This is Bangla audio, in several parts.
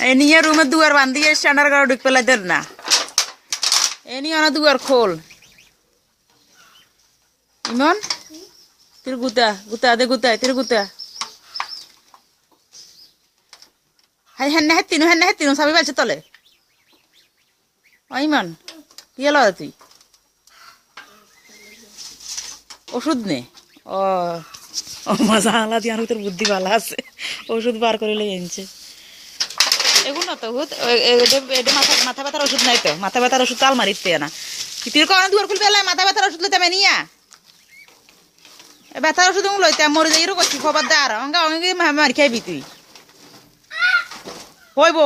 এনিয়ে রুমে দুয়ার বান্ধিয়ে স্ট্যান্ডার করে ঢুক পেলাই দেন না এনি অনা দুয়ার খোল ইমন তির গুতা গুতা দে গুতা তির গুতা হাই হেন তিনু সাবি বাজছে তলে ইমন কি এলো তুই ওষুধ নে ও মজা আলা দিয়ে তোর বুদ্ধি ভালো আছে ওষুধ বার করে লেগে এনেছে এগুলো না তো মাথা ব্যথার ওষুধ নাই তো মাথা ব্যথার ওষুধ তো আলমারিতে না তুই কখন দুয়ার খুলবে মাথা ব্যথার ওষুধ লইতে নিয়া ব্যথার ওষুধ লইতে মরে যাই করছি খবর দে আর অঙ্গে মারি খাইবি তুই হইব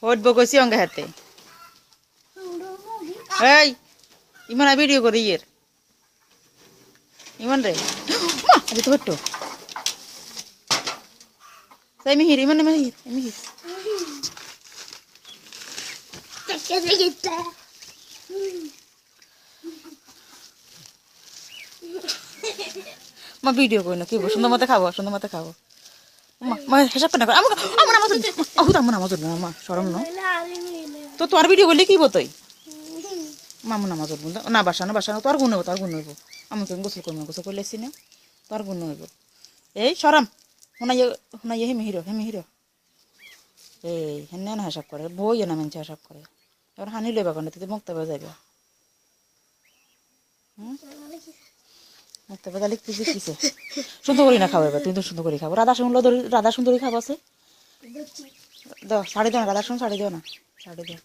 হইব কইছি অঙ্গে হাতে এই ইমন ভিডিও করি ইয়ের ইমন রে মা আজ তো হট্টো তাই মিহির ইমন মিহির মা ভিডিও করি না কি সুন্দর মতো খাবো মা হিসাব করে আমার মা সরম ন তো তোর ভিডিও করলে কি বতই মামু নামাজ উঠবো না বাসানো তোর গুণ হইব আমি কেন গোসল করলে আসছি না তোর গুণ হইব এই সরম শোনাইয়ে হেমি হিরো এই হেন না হিসাব করে বই না মানছে হিসাব করে এবার হানি লইবা কেন তুই মুক্ত হয়ে যাবে মুক্ত হয়ে লিখতে শিখিছে সুন্দর করি না খাবো এবার তুই তো সুন্দর করে খাবো রাধা সুন্দরী খাবো আছে দাও শাড়ি দাও না রাধা সুন্দর শাড়ি দাও না শাড়ি দাও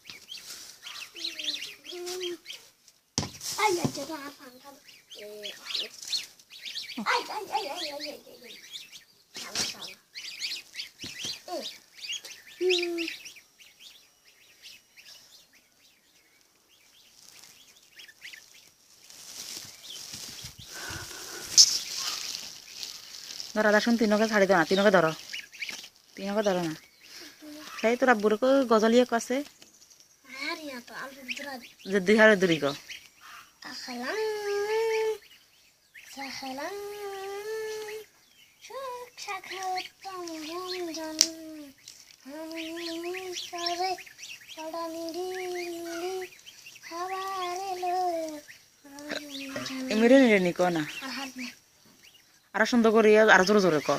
রাধা শুন তিনকে ছাড়ি দাও না তিনকে ধরো না সেই তোর আব্বুর গজলিয়ে কছে যে দুই হারে দূরি গো মেরে নিলে নি ক না আর সুন্দর করি আর জোরে জোরে ক